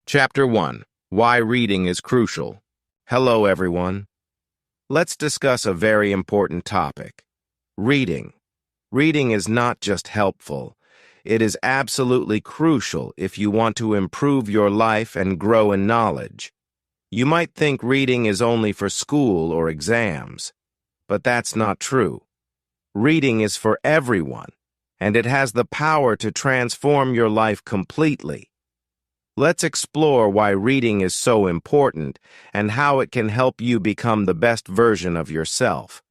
Chapter 1. Why Reading is Crucial. Hello, everyone. Let's discuss a very important topic. Reading. Reading is not just helpful. It is absolutely crucial if you want to improve your life and grow in knowledge. You might think reading is only for school or exams, but that's not true. Reading is for everyone, and it has the power to transform your life completely. Let's explore why reading is so important and how it can help you become the best version of yourself.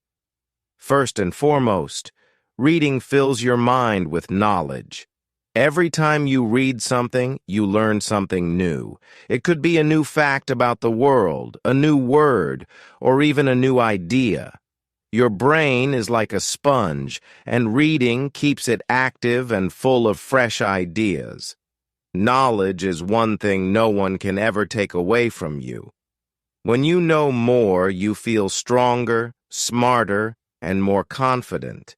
First and foremost, reading fills your mind with knowledge. Every time you read something, you learn something new. It could be a new fact about the world, a new word, or even a new idea. Your brain is like a sponge, and reading keeps it active and full of fresh ideas. Knowledge is one thing no one can ever take away from you. When you know more, you feel stronger, smarter, and more confident.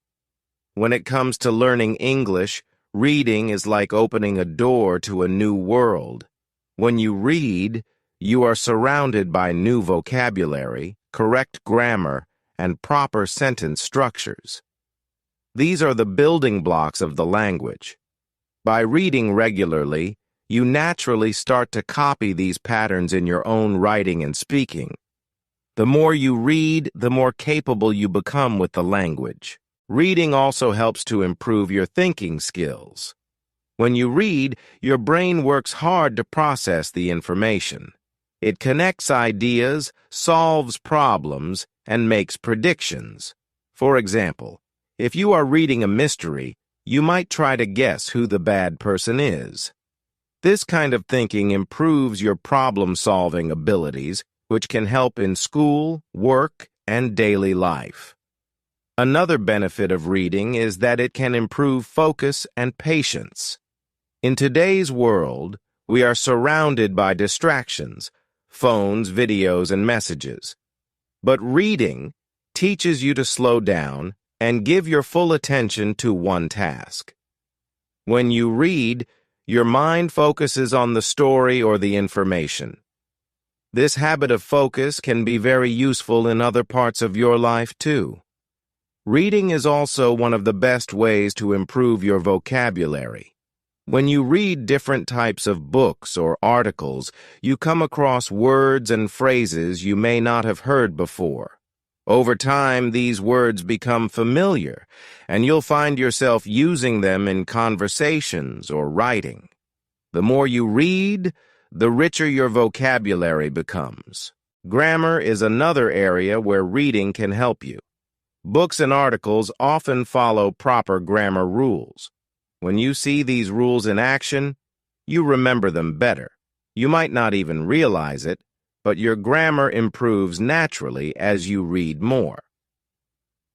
When it comes to learning English, reading is like opening a door to a new world. When you read, you are surrounded by new vocabulary, correct grammar, and proper sentence structures. These are the building blocks of the language. By reading regularly, you naturally start to copy these patterns in your own writing and speaking. The more you read, the more capable you become with the language. Reading also helps to improve your thinking skills. When you read, your brain works hard to process the information. It connects ideas, solves problems, and makes predictions. For example, if you are reading a mystery, you might try to guess who the bad person is. This kind of thinking improves your problem-solving abilities, which can help in school, work, and daily life. Another benefit of reading is that it can improve focus and patience. In today's world, we are surrounded by distractions, phones, videos, and messages. But reading teaches you to slow down and give your full attention to one task. When you read, your mind focuses on the story or the information. This habit of focus can be very useful in other parts of your life too. Reading is also one of the best ways to improve your vocabulary. When you read different types of books or articles, you come across words and phrases you may not have heard before. Over time, these words become familiar, and you'll find yourself using them in conversations or writing. The more you read, the richer your vocabulary becomes. Grammar is another area where reading can help you. Books and articles often follow proper grammar rules. When you see these rules in action, you remember them better. You might not even realize it, but your grammar improves naturally as you read more.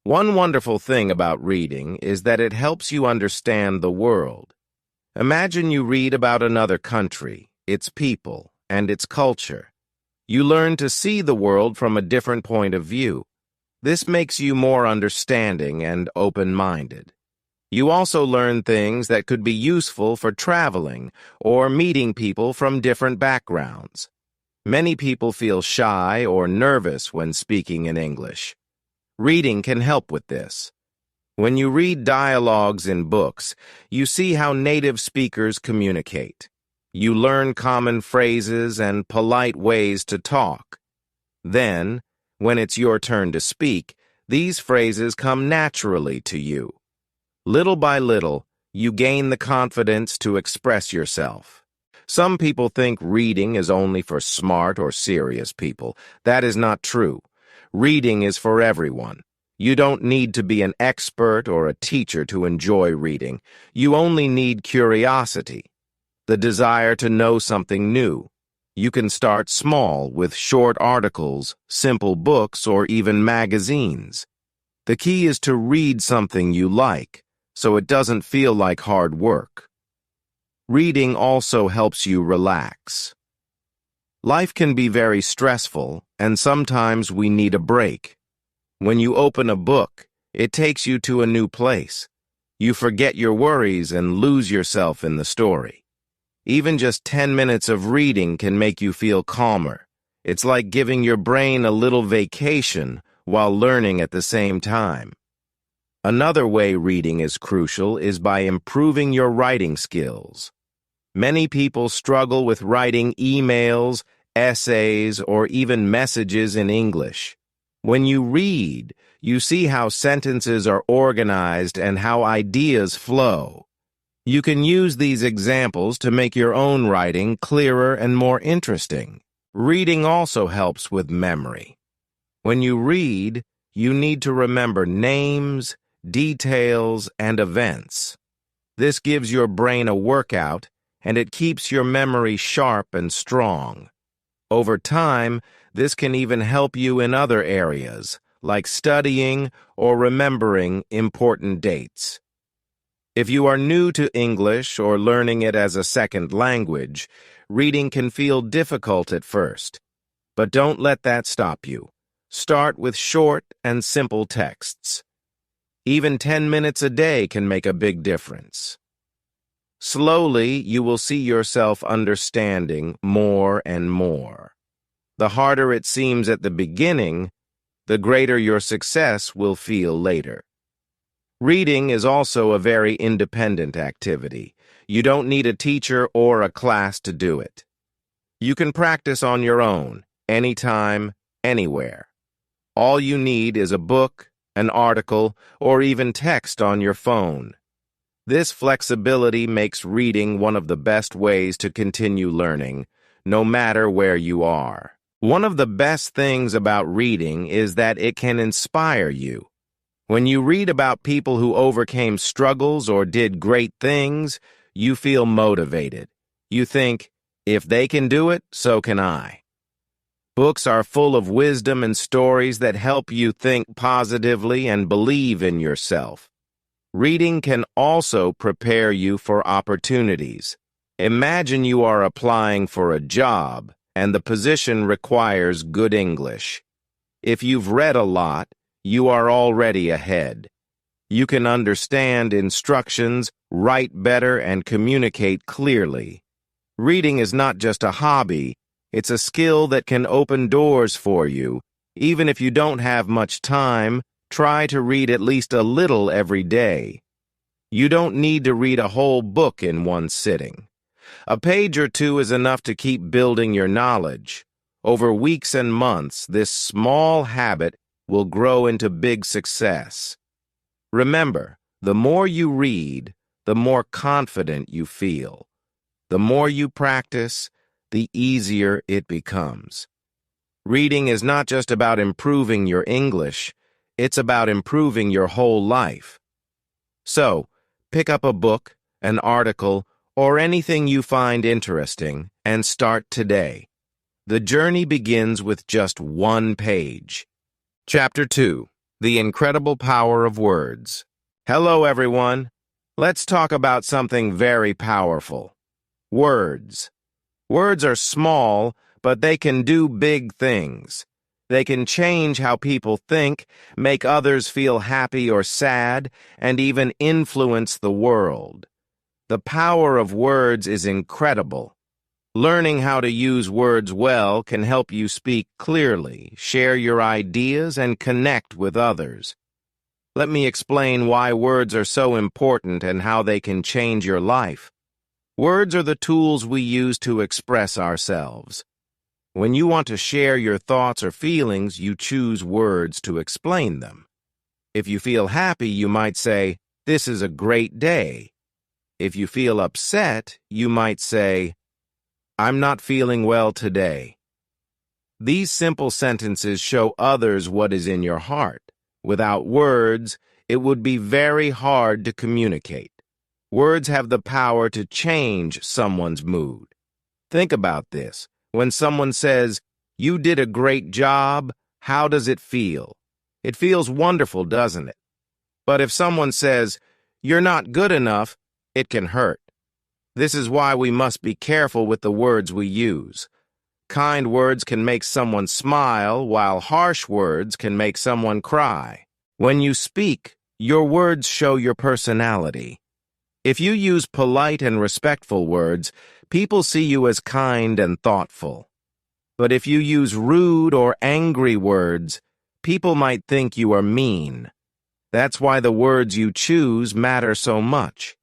One wonderful thing about reading is that it helps you understand the world. Imagine you read about another country, its people, and its culture. You learn to see the world from a different point of view. This makes you more understanding and open-minded. You also learn things that could be useful for traveling or meeting people from different backgrounds. Many people feel shy or nervous when speaking in English. Reading can help with this. When you read dialogues in books, you see how native speakers communicate. You learn common phrases and polite ways to talk. Then, when it's your turn to speak, these phrases come naturally to you. Little by little, you gain the confidence to express yourself. Some people think reading is only for smart or serious people. That is not true. Reading is for everyone. You don't need to be an expert or a teacher to enjoy reading. You only need curiosity, the desire to know something new. You can start small with short articles, simple books, or even magazines. The key is to read something you like, so it doesn't feel like hard work. Reading also helps you relax. Life can be very stressful, and sometimes we need a break. When you open a book, it takes you to a new place. You forget your worries and lose yourself in the story. Even just 10 minutes of reading can make you feel calmer. It's like giving your brain a little vacation while learning at the same time. Another way reading is crucial is by improving your writing skills. Many people struggle with writing emails, essays, or even messages in English. When you read, you see how sentences are organized and how ideas flow. You can use these examples to make your own writing clearer and more interesting. Reading also helps with memory. When you read, you need to remember names, details, and events. This gives your brain a workout, and it keeps your memory sharp and strong. Over time, this can even help you in other areas, like studying or remembering important dates. If you are new to English or learning it as a second language, reading can feel difficult at first. But don't let that stop you. Start with short and simple texts. Even 10 minutes a day can make a big difference. Slowly, you will see yourself understanding more and more. The harder it seems at the beginning, the greater your success will feel later. Reading is also a very independent activity. You don't need a teacher or a class to do it. You can practice on your own, anytime, anywhere. All you need is a book, an article, or even text on your phone. This flexibility makes reading one of the best ways to continue learning, no matter where you are. One of the best things about reading is that it can inspire you. When you read about people who overcame struggles or did great things, you feel motivated. You think, if they can do it, so can I. Books are full of wisdom and stories that help you think positively and believe in yourself. Reading can also prepare you for opportunities. Imagine you are applying for a job, and the position requires good English. If you've read a lot, you are already ahead. You can understand instructions, write better, and communicate clearly. Reading is not just a hobby, it's a skill that can open doors for you. Even if you don't have much time, try to read at least a little every day. You don't need to read a whole book in one sitting. A page or two is enough to keep building your knowledge. Over weeks and months, this small habit will grow into big success. Remember, the more you read, the more confident you feel. The more you practice, the easier it becomes. Reading is not just about improving your English, it's about improving your whole life. So, pick up a book, an article, or anything you find interesting, and start today. The journey begins with just one page. Chapter 2. The Incredible Power of Words. Hello, everyone. Let's talk about something very powerful. Words. Words are small, but they can do big things. They can change how people think, make others feel happy or sad, and even influence the world. The power of words is incredible. Learning how to use words well can help you speak clearly, share your ideas, and connect with others. Let me explain why words are so important and how they can change your life. Words are the tools we use to express ourselves. When you want to share your thoughts or feelings, you choose words to explain them. If you feel happy, you might say, "This is a great day." If you feel upset, you might say, "I'm not feeling well today." These simple sentences show others what is in your heart. Without words, it would be very hard to communicate. Words have the power to change someone's mood. Think about this. When someone says, "You did a great job," how does it feel? It feels wonderful, doesn't it? But if someone says, "You're not good enough," it can hurt. This is why we must be careful with the words we use. Kind words can make someone smile, while harsh words can make someone cry. When you speak, your words show your personality. If you use polite and respectful words, People see you as kind and thoughtful. But if you use rude or angry words, people might think you are mean. That's why the words you choose matter so much.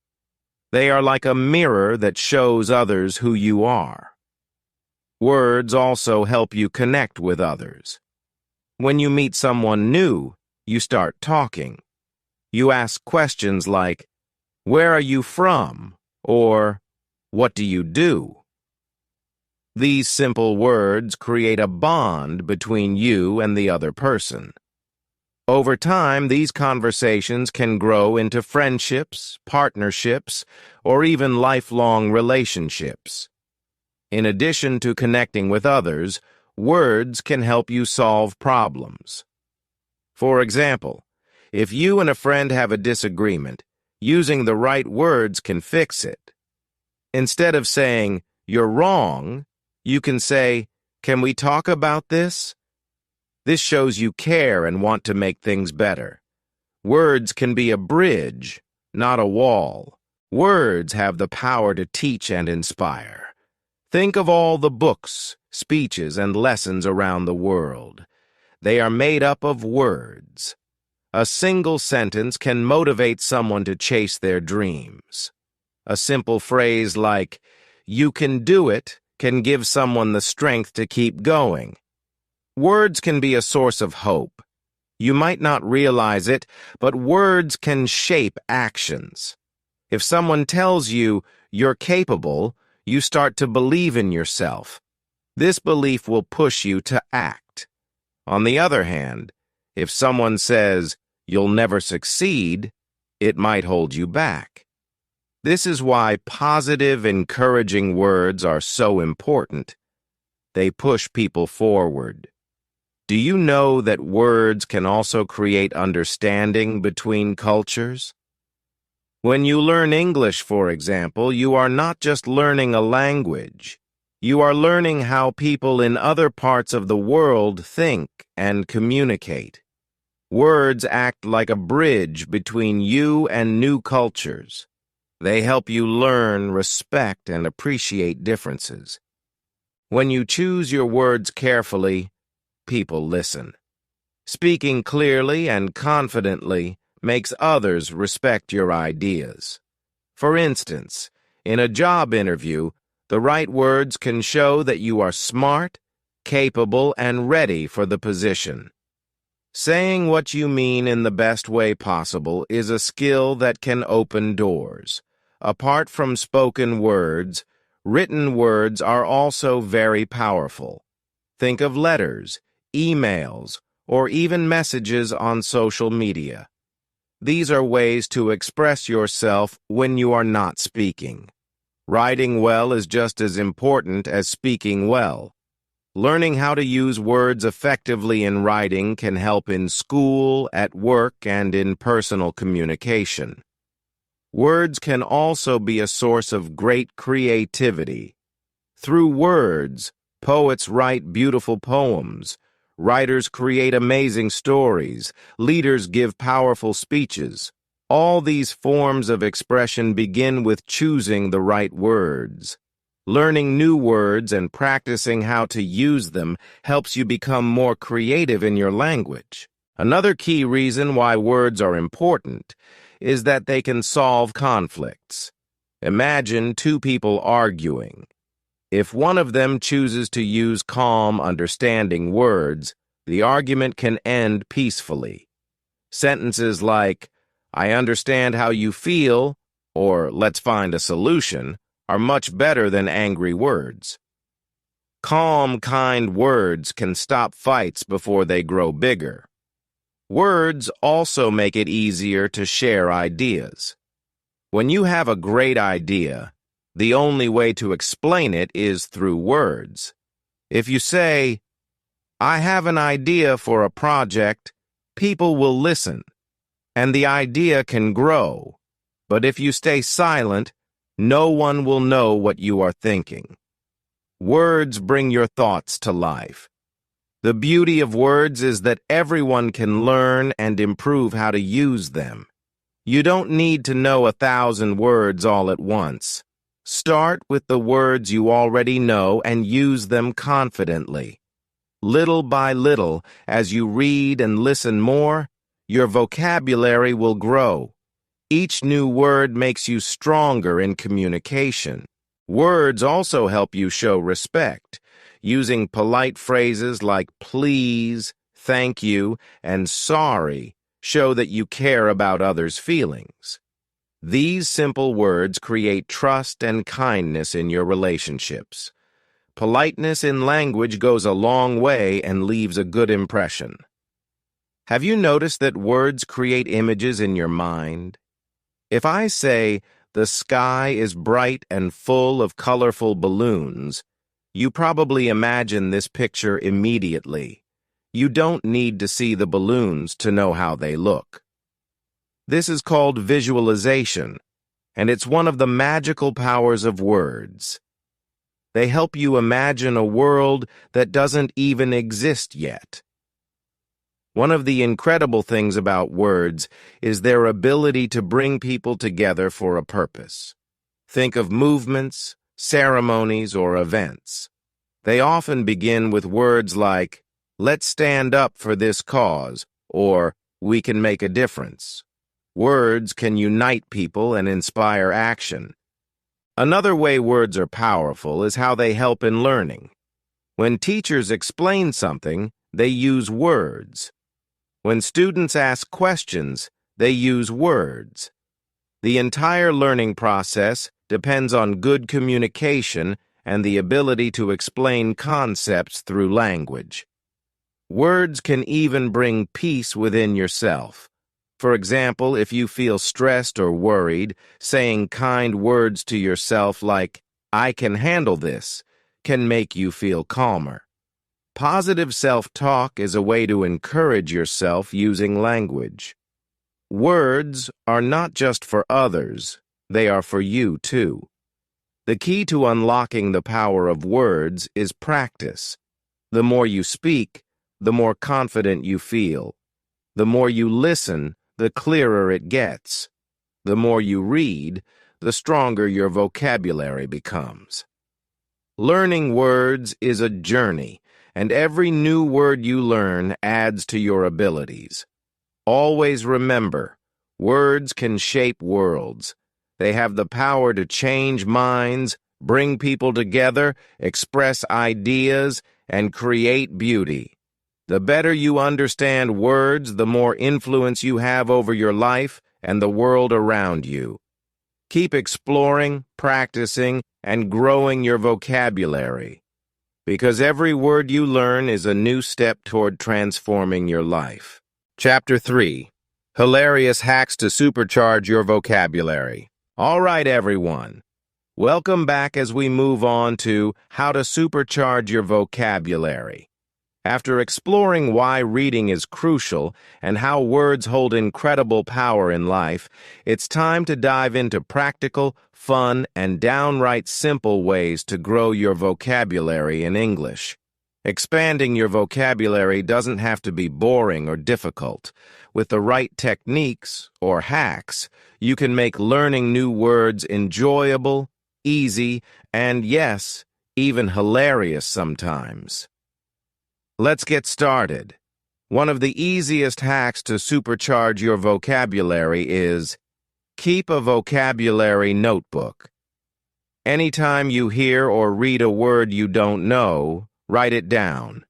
They are like a mirror that shows others who you are. Words also help you connect with others. When you meet someone new, you start talking. You ask questions like, "Where are you from?" or "What do you do?" These simple words create a bond between you and the other person. Over time, these conversations can grow into friendships, partnerships, or even lifelong relationships. In addition to connecting with others, words can help you solve problems. For example, if you and a friend have a disagreement, using the right words can fix it. Instead of saying, "You're wrong," you can say, "Can we talk about this?" This shows you care and want to make things better. Words can be a bridge, not a wall. Words have the power to teach and inspire. Think of all the books, speeches, and lessons around the world. They are made up of words. A single sentence can motivate someone to chase their dreams. A simple phrase like, "You can do it," can give someone the strength to keep going. Words can be a source of hope. You might not realize it, but words can shape actions. If someone tells you you're capable, you start to believe in yourself. This belief will push you to act. On the other hand, if someone says you'll never succeed, it might hold you back. This is why positive, encouraging words are so important. They push people forward. Do you know that words can also create understanding between cultures? When you learn English, for example, you are not just learning a language. You are learning how people in other parts of the world think and communicate. Words act like a bridge between you and new cultures. They help you learn, respect, and appreciate differences. When you choose your words carefully, people listen. Speaking clearly and confidently makes others respect your ideas. For instance, in a job interview, the right words can show that you are smart, capable, and ready for the position. Saying what you mean in the best way possible is a skill that can open doors. Apart from spoken words, written words are also very powerful. Think of letters, emails, or even messages on social media. These are ways to express yourself when you are not speaking. Writing well is just as important as speaking well. Learning how to use words effectively in writing can help in school, at work, and in personal communication. Words can also be a source of great creativity. Through words, poets write beautiful poems, writers create amazing stories, leaders give powerful speeches. All these forms of expression begin with choosing the right words. Learning new words and practicing how to use them helps you become more creative in your language. Another key reason why words are important is that they can solve conflicts. Imagine two people arguing. If one of them chooses to use calm, understanding words, the argument can end peacefully. Sentences like, "I understand how you feel," or "Let's find a solution," are much better than angry words. Calm, kind words can stop fights before they grow bigger. Words also make it easier to share ideas. When you have a great idea, the only way to explain it is through words. If you say, "I have an idea for a project," people will listen, and the idea can grow. But if you stay silent, no one will know what you are thinking. Words bring your thoughts to life. The beauty of words is that everyone can learn and improve how to use them. You don't need to know 1,000 words all at once. Start with the words you already know and use them confidently. Little by little, as you read and listen more, your vocabulary will grow. Each new word makes you stronger in communication. Words also help you show respect. Using polite phrases like please, thank you, and sorry show that you care about others' feelings. These simple words create trust and kindness in your relationships. Politeness in language goes a long way and leaves a good impression. Have you noticed that words create images in your mind? If I say, the sky is bright and full of colorful balloons, you probably imagine this picture immediately. You don't need to see the balloons to know how they look. This is called visualization, and it's one of the magical powers of words. They help you imagine a world that doesn't even exist yet. One of the incredible things about words is their ability to bring people together for a purpose. Think of movements, ceremonies, or events. They often begin with words like, let's stand up for this cause, or we can make a difference. Words can unite people and inspire action. Another way words are powerful is how they help in learning. When teachers explain something, they use words. When students ask questions, they use words. The entire learning process depends on good communication and the ability to explain concepts through language. Words can even bring peace within yourself. For example, if you feel stressed or worried, saying kind words to yourself like, I can handle this, can make you feel calmer. Positive self-talk is a way to encourage yourself using language. Words are not just for others, they are for you too. The key to unlocking the power of words is practice. The more you speak, the more confident you feel. The more you listen, the clearer it gets. The more you read, the stronger your vocabulary becomes. Learning words is a journey, and every new word you learn adds to your abilities. Always remember, words can shape worlds. They have the power to change minds, bring people together, express ideas, and create beauty. The better you understand words, the more influence you have over your life and the world around you. Keep exploring, practicing, and growing your vocabulary, because every word you learn is a new step toward transforming your life. Chapter 3. Hilarious Hacks to Supercharge Your Vocabulary. All right, everyone. Welcome back as we move on to how to supercharge your vocabulary. After exploring why reading is crucial and how words hold incredible power in life, it's time to dive into practical, fun, and downright simple ways to grow your vocabulary in English. Expanding your vocabulary doesn't have to be boring or difficult. With the right techniques, or hacks, you can make learning new words enjoyable, easy, and yes, even hilarious sometimes. Let's get started. One of the easiest hacks to supercharge your vocabulary is keep a vocabulary notebook. Anytime you hear or read a word you don't know, write it down.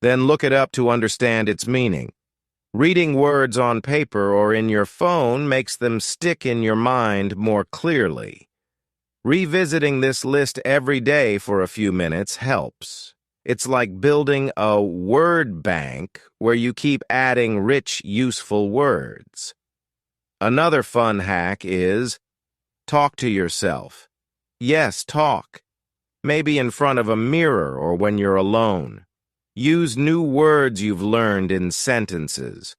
Then look it up to understand its meaning. Reading words on paper or in your phone makes them stick in your mind more clearly. Revisiting this list every day for a few minutes helps. It's like building a word bank where you keep adding rich, useful words. Another fun hack is talk to yourself. Yes, talk. Maybe in front of a mirror or when you're alone. Use new words you've learned in sentences.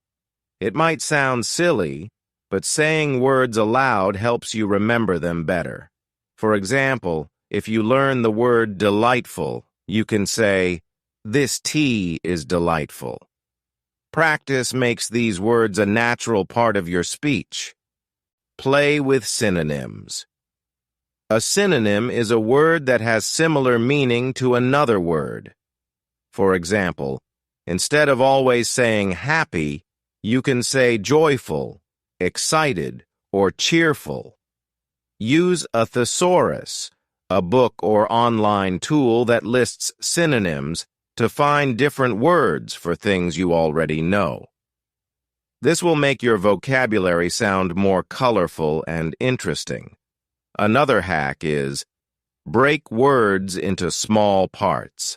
It might sound silly, but saying words aloud helps you remember them better. For example, if you learn the word delightful, you can say, this tea is delightful. Practice makes these words a natural part of your speech. Play with synonyms. A synonym is a word that has similar meaning to another word. For example, instead of always saying happy, you can say joyful, excited, or cheerful. Use a thesaurus, a book or online tool that lists synonyms, to find different words for things you already know. This will make your vocabulary sound more colorful and interesting. Another hack is break words into small parts.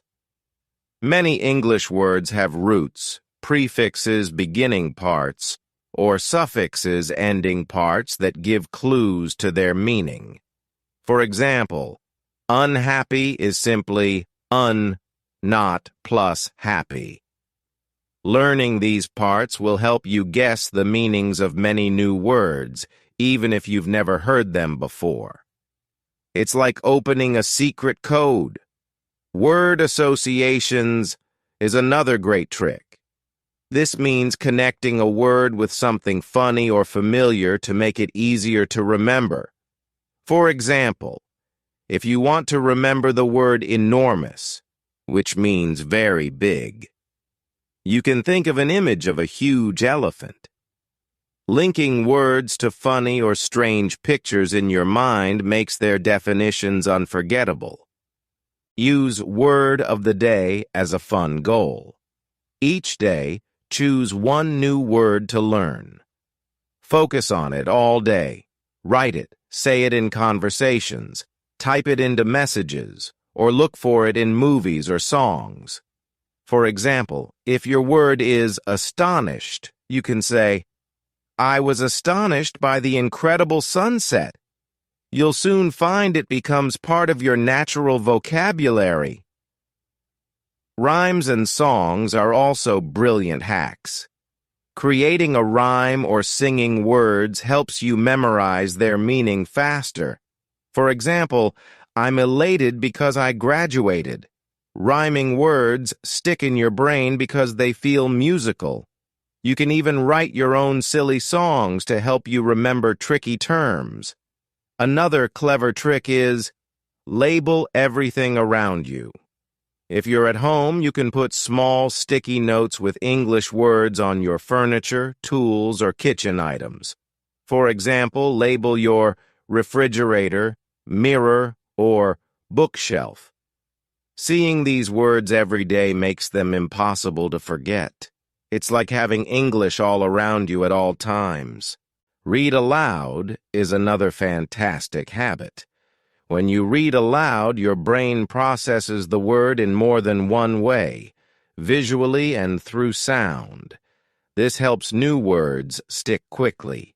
Many English words have roots, prefixes beginning parts, or suffixes ending parts that give clues to their meaning. For example, unhappy is simply un, not plus happy. Learning these parts will help you guess the meanings of many new words, even if you've never heard them before. It's like opening a secret code. Word associations is another great trick. This means connecting a word with something funny or familiar to make it easier to remember. For example, if you want to remember the word enormous, which means very big, you can think of an image of a huge elephant. Linking words to funny or strange pictures in your mind makes their definitions unforgettable. Use word of the day as a fun goal. Each day, choose one new word to learn. Focus on it all day. Write it, say it in conversations, type it into messages, or look for it in movies or songs. For example, if your word is astonished, you can say, I was astonished by the incredible sunset. You'll soon find it becomes part of your natural vocabulary. Rhymes and songs are also brilliant hacks. Creating a rhyme or singing words helps you memorize their meaning faster. For example, I'm elated because I graduated. Rhyming words stick in your brain because they feel musical. You can even write your own silly songs to help you remember tricky terms. Another clever trick is label everything around you. If you're at home, you can put small sticky notes with English words on your furniture, tools, or kitchen items. For example, label your refrigerator, mirror, or bookshelf. Seeing these words every day makes them impossible to forget. It's like having English all around you at all times. Read aloud is another fantastic habit. When you read aloud, your brain processes the word in more than one way, visually and through sound. This helps new words stick quickly.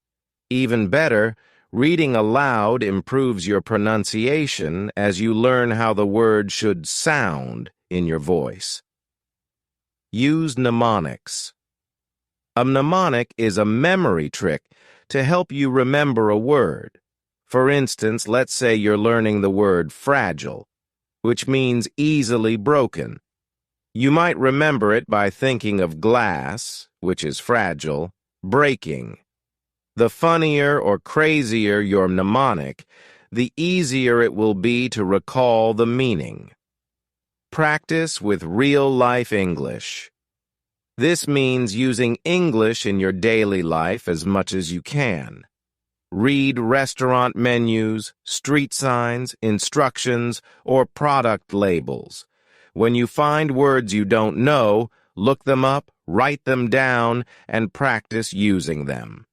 Even better, reading aloud improves your pronunciation as you learn how the word should sound in your voice. Use mnemonics. A mnemonic is a memory trick to help you remember a word. For instance, let's say you're learning the word fragile, which means easily broken. You might remember it by thinking of glass, which is fragile, breaking. The funnier or crazier your mnemonic, the easier it will be to recall the meaning. Practice with real-life English. This means using English in your daily life as much as you can. Read restaurant menus, street signs, instructions, or product labels. When you find words you don't know, look them up, write them down, and practice using them.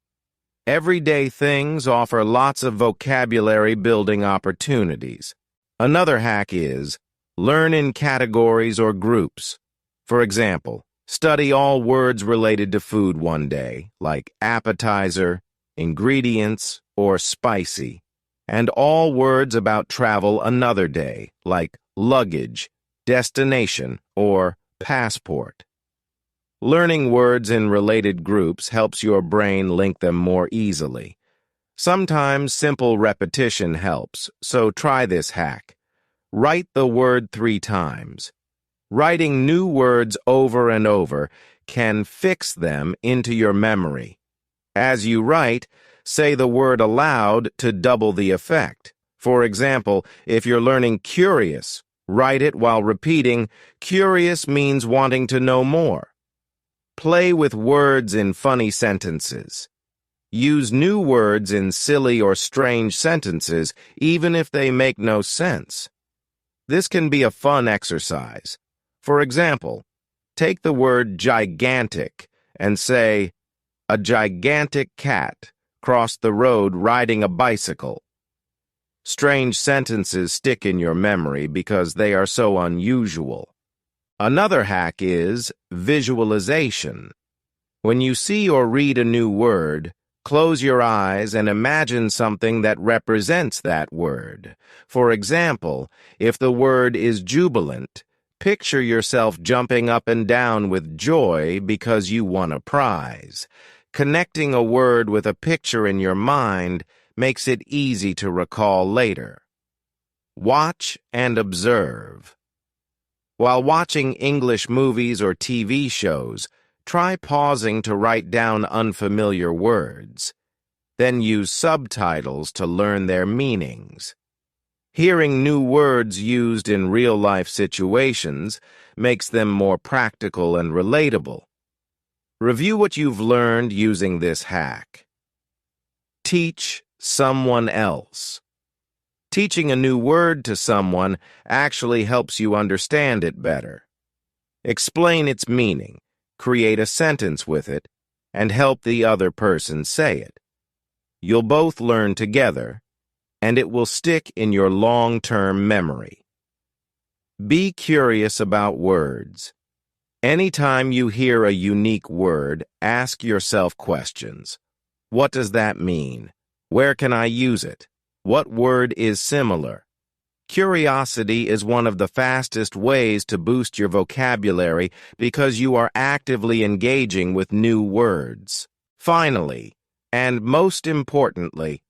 Everyday things offer lots of vocabulary building opportunities. Another hack is learn in categories or groups. For example, study all words related to food one day, like appetizer, ingredients, or spicy, and all words about travel another day, like luggage, destination, or passport. Learning words in related groups helps your brain link them more easily. Sometimes simple repetition helps, so try this hack. Write the word 3 times. Writing new words over and over can fix them into your memory. As you write, say the word aloud to double the effect. For example, if you're learning curious, write it while repeating, curious means wanting to know more. Play with words in funny sentences. Use new words in silly or strange sentences, even if they make no sense. This can be a fun exercise. For example, take the word gigantic and say, a gigantic cat crossed the road riding a bicycle. Strange sentences stick in your memory because they are so unusual. Another hack is visualization. When you see or read a new word, close your eyes and imagine something that represents that word. For example, if the word is jubilant, picture yourself jumping up and down with joy because you won a prize. Connecting a word with a picture in your mind makes it easy to recall later. Watch and observe. While watching English movies or TV shows, try pausing to write down unfamiliar words. Then use subtitles to learn their meanings. Hearing new words used in real-life situations makes them more practical and relatable. Review what you've learned using this hack. Teach someone else. Teaching a new word to someone actually helps you understand it better. Explain its meaning, create a sentence with it, and help the other person say it. You'll both learn together, and it will stick in your long-term memory. Be curious about words. Anytime you hear a unique word, ask yourself questions. What does that mean? Where can I use it? What word is similar? Curiosity is one of the fastest ways to boost your vocabulary because you are actively engaging with new words. Finally, and most importantly,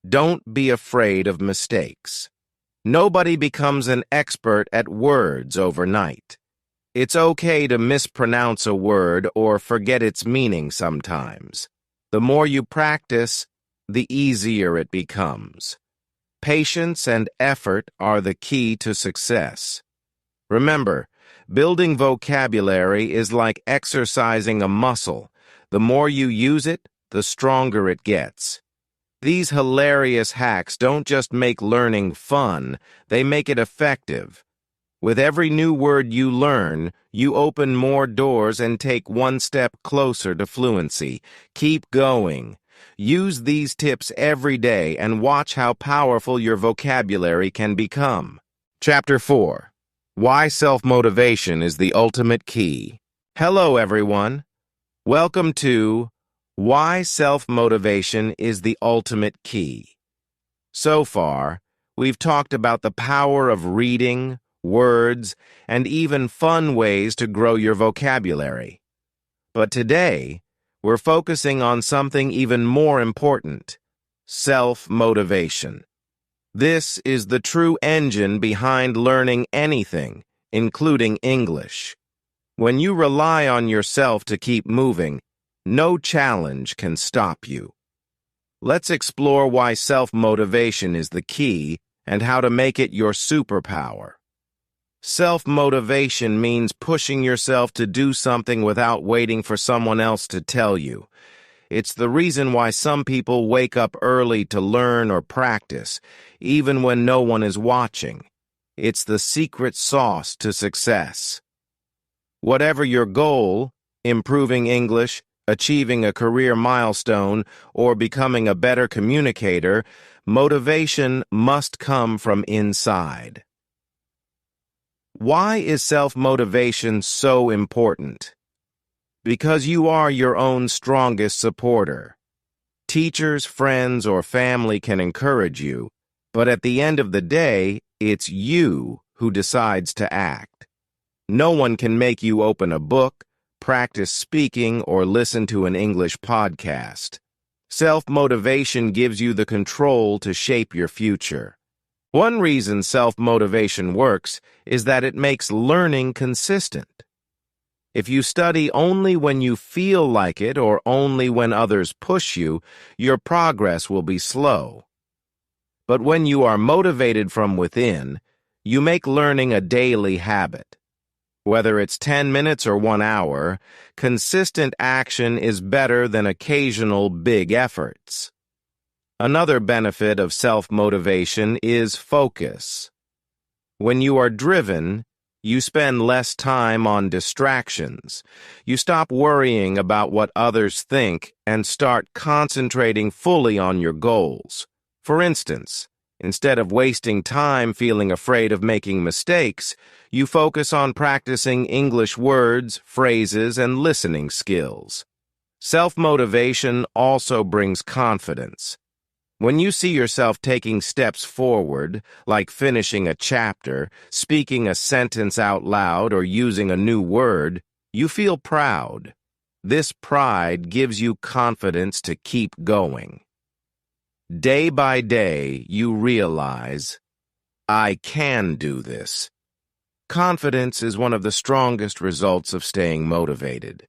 don't be afraid of mistakes. Nobody becomes an expert at words overnight. It's okay to mispronounce a word or forget its meaning sometimes. The more you practice, the easier it becomes. Patience and effort are the key to success. Remember, building vocabulary is like exercising a muscle. The more you use it, the stronger it gets. These hilarious hacks don't just make learning fun, they make it effective. With every new word you learn, you open more doors and take one step closer to fluency. Keep going. Use these tips every day and watch how powerful your vocabulary can become. Chapter 4. Why Self-Motivation is the Ultimate Key. Hello, everyone. Welcome to Why Self-Motivation is the Ultimate Key. So far, we've talked about the power of reading, words, and even fun ways to grow your vocabulary. But today, we're focusing on something even more important: self-motivation. This is the true engine behind learning anything, including English. When you rely on yourself to keep moving, no challenge can stop you. Let's explore why self-motivation is the key and how to make it your superpower. Self-motivation means pushing yourself to do something without waiting for someone else to tell you. It's the reason why some people wake up early to learn or practice, even when no one is watching. It's the secret sauce to success. Whatever your goal, improving English, achieving a career milestone, or becoming a better communicator, motivation must come from inside. Why is self-motivation so important? Because you are your own strongest supporter. Teachers, friends, or family can encourage you, but at the end of the day, it's you who decides to act. No one can make you open a book, practice speaking, or listen to an English podcast. Self-motivation gives you the control to shape your future. One reason self-motivation works is that it makes learning consistent. If you study only when you feel like it or only when others push you, your progress will be slow. But when you are motivated from within, you make learning a daily habit. Whether it's 10 minutes or 1 hour, consistent action is better than occasional big efforts. Another benefit of self-motivation is focus. When you are driven, you spend less time on distractions. You stop worrying about what others think and start concentrating fully on your goals. For instance, instead of wasting time feeling afraid of making mistakes, you focus on practicing English words, phrases, and listening skills. Self-motivation also brings confidence. When you see yourself taking steps forward, like finishing a chapter, speaking a sentence out loud, or using a new word, you feel proud. This pride gives you confidence to keep going. Day by day, you realize, I can do this. Confidence is one of the strongest results of staying motivated.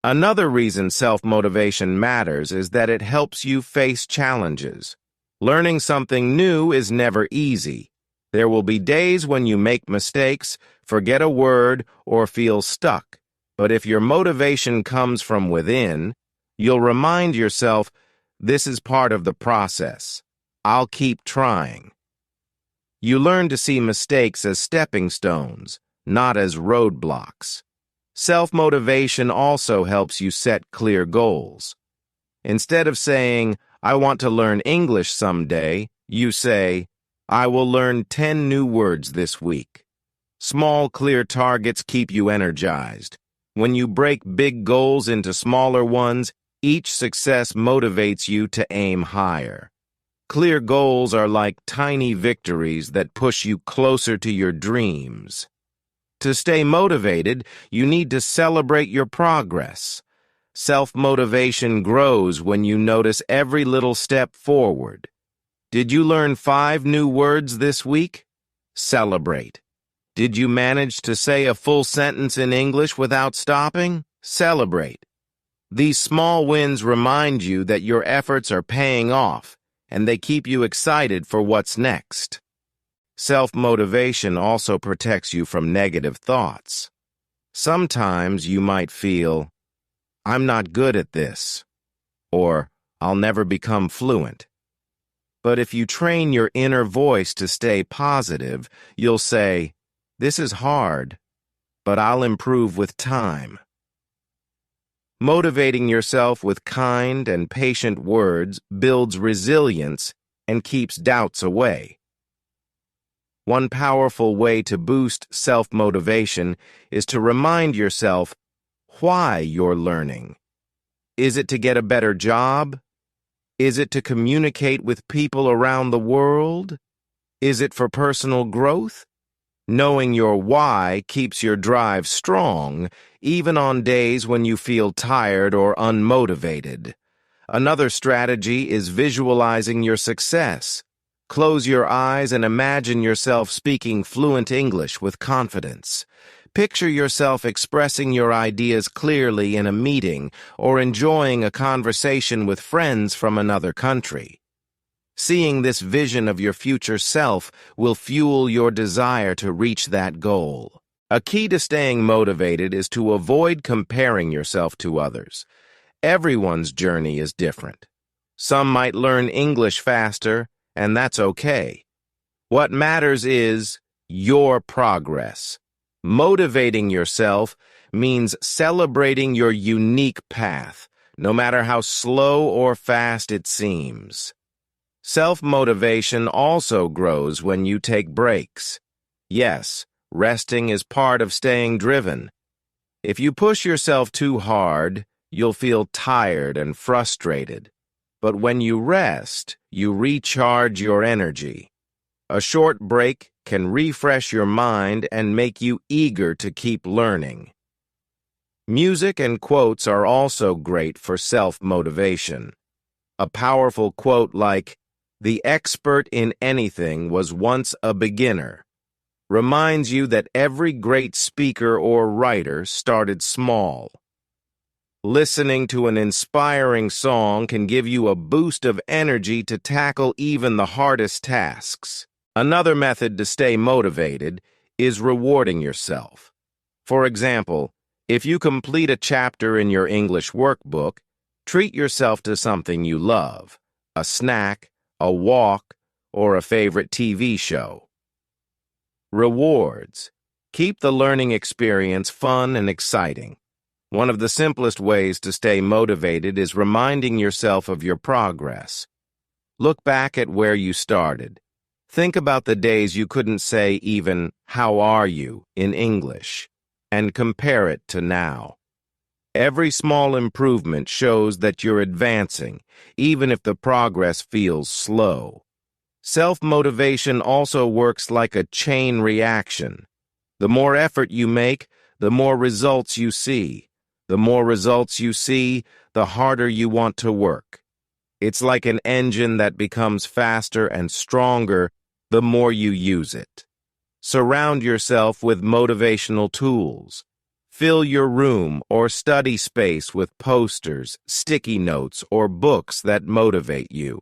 Another reason self-motivation matters is that it helps you face challenges. Learning something new is never easy. There will be days when you make mistakes, forget a word, or feel stuck. But if your motivation comes from within, you'll remind yourself, this is part of the process. I'll keep trying. You learn to see mistakes as stepping stones, not as roadblocks. Self-motivation also helps you set clear goals. Instead of saying, I want to learn English someday, you say, I will learn 10 new words this week. Small, clear targets keep you energized. When you break big goals into smaller ones, each success motivates you to aim higher. Clear goals are like tiny victories that push you closer to your dreams. To stay motivated, you need to celebrate your progress. Self-motivation grows when you notice every little step forward. Did you learn 5 new words this week? Celebrate. Did you manage to say a full sentence in English without stopping? Celebrate. These small wins remind you that your efforts are paying off, and they keep you excited for what's next. Self-motivation also protects you from negative thoughts. Sometimes you might feel, I'm not good at this, or I'll never become fluent. But if you train your inner voice to stay positive, you'll say, this is hard, but I'll improve with time. Motivating yourself with kind and patient words builds resilience and keeps doubts away. One powerful way to boost self-motivation is to remind yourself why you're learning. Is it to get a better job? Is it to communicate with people around the world? Is it for personal growth? Knowing your why keeps your drive strong, even on days when you feel tired or unmotivated. Another strategy is visualizing your success. Close your eyes and imagine yourself speaking fluent English with confidence. Picture yourself expressing your ideas clearly in a meeting or enjoying a conversation with friends from another country. Seeing this vision of your future self will fuel your desire to reach that goal. A key to staying motivated is to avoid comparing yourself to others. Everyone's journey is different. Some might learn English faster, and that's okay. What matters is your progress. Motivating yourself means celebrating your unique path, no matter how slow or fast it seems. Self-motivation also grows when you take breaks. Yes, resting is part of staying driven. If you push yourself too hard, you'll feel tired and frustrated. But when you rest, you recharge your energy. A short break can refresh your mind and make you eager to keep learning. Music and quotes are also great for self-motivation. A powerful quote like, "The expert in anything was once a beginner," reminds you that every great speaker or writer started small. Listening to an inspiring song can give you a boost of energy to tackle even the hardest tasks. Another method to stay motivated is rewarding yourself. For example, if you complete a chapter in your English workbook, treat yourself to something you love, a snack, a walk, or a favorite TV show. Rewards. Keep the learning experience fun and exciting. One of the simplest ways to stay motivated is reminding yourself of your progress. Look back at where you started. Think about the days you couldn't say even, "How are you?" in English, and compare it to now. Every small improvement shows that you're advancing, even if the progress feels slow. Self-motivation also works like a chain reaction. The more effort you make, the more results you see. The more results you see, the harder you want to work. It's like an engine that becomes faster and stronger the more you use it. Surround yourself with motivational tools. Fill your room or study space with posters, sticky notes, or books that motivate you.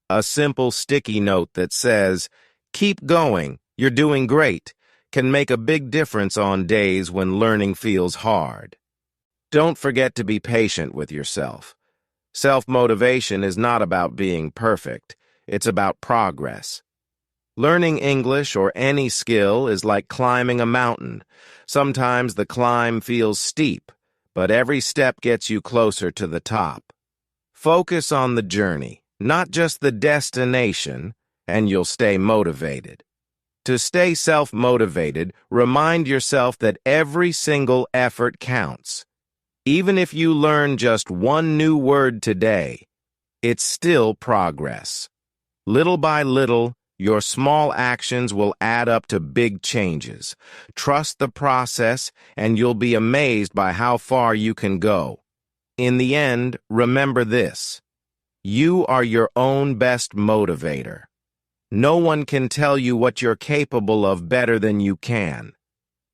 A simple sticky note that says, "Keep going, you're doing great," can make a big difference on days when learning feels hard. Don't forget to be patient with yourself. Self-motivation is not about being perfect. It's about progress. Learning English or any skill is like climbing a mountain. Sometimes the climb feels steep, but every step gets you closer to the top. Focus on the journey, not just the destination, and you'll stay motivated. To stay self-motivated, remind yourself that every single effort counts. Even if you learn just one new word today, it's still progress. Little by little, your small actions will add up to big changes. Trust the process, and you'll be amazed by how far you can go. In the end, remember this: you are your own best motivator. No one can tell you what you're capable of better than you can.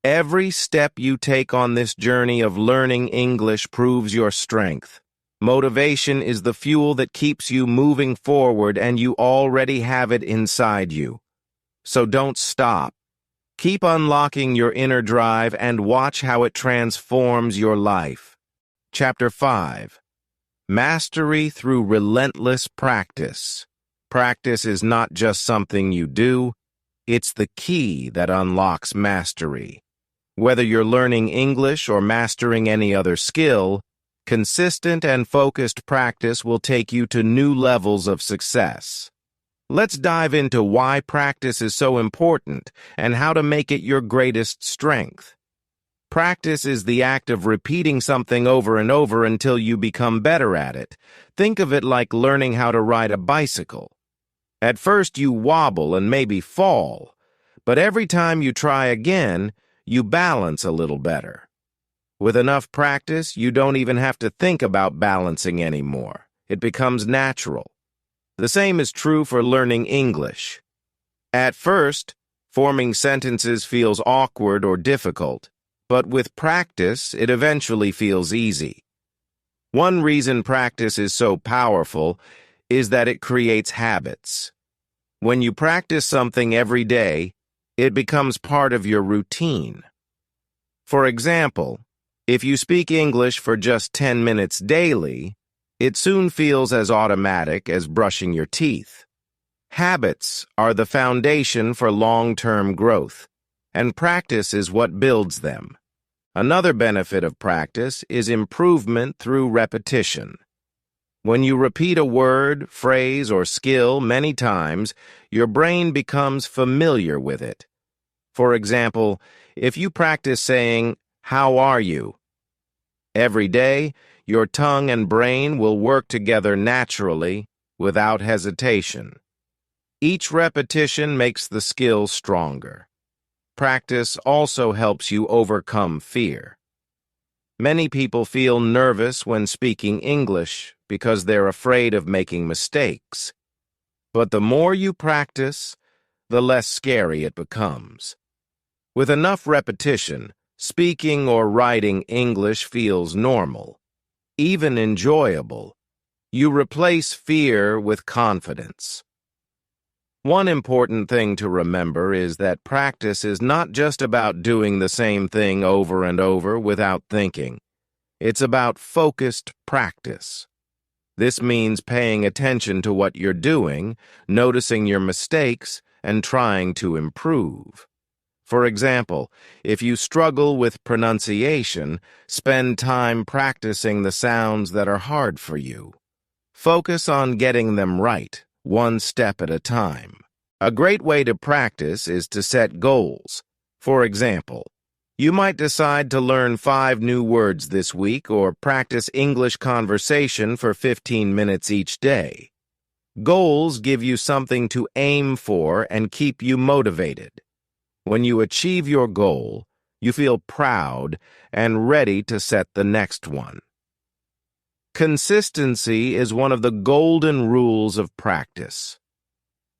Every step you take on this journey of learning English proves your strength. Motivation is the fuel that keeps you moving forward, and you already have it inside you. So don't stop. Keep unlocking your inner drive and watch how it transforms your life. Chapter 5. Mastery through relentless practice. Practice is not just something you do, it's the key that unlocks mastery. Whether you're learning English or mastering any other skill, consistent and focused practice will take you to new levels of success. Let's dive into why practice is so important and how to make it your greatest strength. Practice is the act of repeating something over and over until you become better at it. Think of it like learning how to ride a bicycle. At first you wobble and maybe fall, but every time you try again, you balance a little better. With enough practice, you don't even have to think about balancing anymore. It becomes natural. The same is true for learning English. At first, forming sentences feels awkward or difficult, but with practice, it eventually feels easy. One reason practice is so powerful is that it creates habits. When you practice something every day, it becomes part of your routine. For example, if you speak English for just 10 minutes daily, it soon feels as automatic as brushing your teeth. Habits are the foundation for long-term growth, and practice is what builds them. Another benefit of practice is improvement through repetition. When you repeat a word, phrase, or skill many times, your brain becomes familiar with it. For example, if you practice saying, "How are you?" every day, your tongue and brain will work together naturally, without hesitation. Each repetition makes the skill stronger. Practice also helps you overcome fear. Many people feel nervous when speaking English because they're afraid of making mistakes. But the more you practice, the less scary it becomes. With enough repetition, speaking or writing English feels normal. even enjoyable. You replace fear with confidence. One important thing to remember is that practice is not just about doing the same thing over and over without thinking. It's about focused practice. This means paying attention to what you're doing, noticing your mistakes, and trying to improve. For example, if you struggle with pronunciation, spend time practicing the sounds that are hard for you. Focus on getting them right, one step at a time. A great way to practice is to set goals. For example, you might decide to learn 5 new words this week or practice English conversation for 15 minutes each day. Goals give you something to aim for and keep you motivated. When you achieve your goal, you feel proud and ready to set the next one. Consistency is one of the golden rules of practice.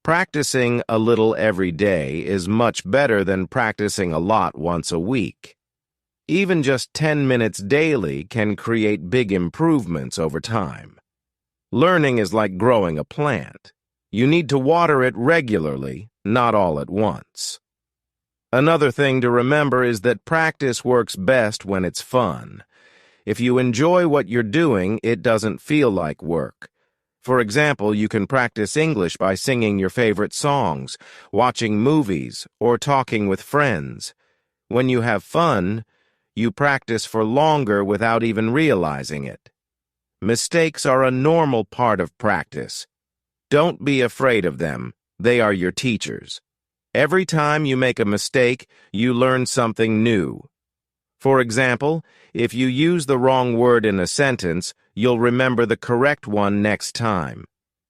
Practicing a little every day is much better than practicing a lot once a week. Even just 10 minutes daily can create big improvements over time. Learning is like growing a plant. You need to water it regularly, not all at once. Another thing to remember is that practice works best when it's fun. If you enjoy what you're doing, it doesn't feel like work. For example, you can practice English by singing your favorite songs, watching movies, or talking with friends. When you have fun, you practice for longer without even realizing it. Mistakes are a normal part of practice. Don't be afraid of them. They are your teachers. Every time you make a mistake, you learn something new. For example, if you use the wrong word in a sentence, you'll remember the correct one next time.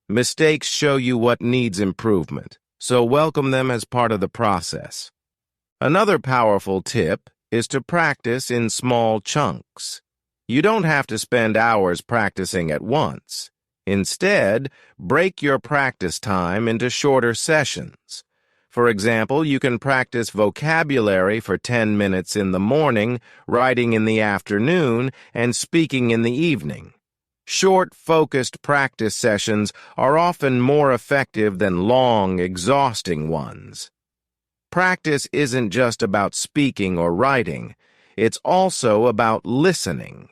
Mistakes show you what needs improvement, so welcome them as part of the process. Another powerful tip is to practice in small chunks. You don't have to spend hours practicing at once. Instead, break your practice time into shorter sessions. For example, you can practice vocabulary for 10 minutes in the morning, writing in the afternoon, and speaking in the evening. Short, focused practice sessions are often more effective than long, exhausting ones. Practice isn't just about speaking or writing. It's also about listening.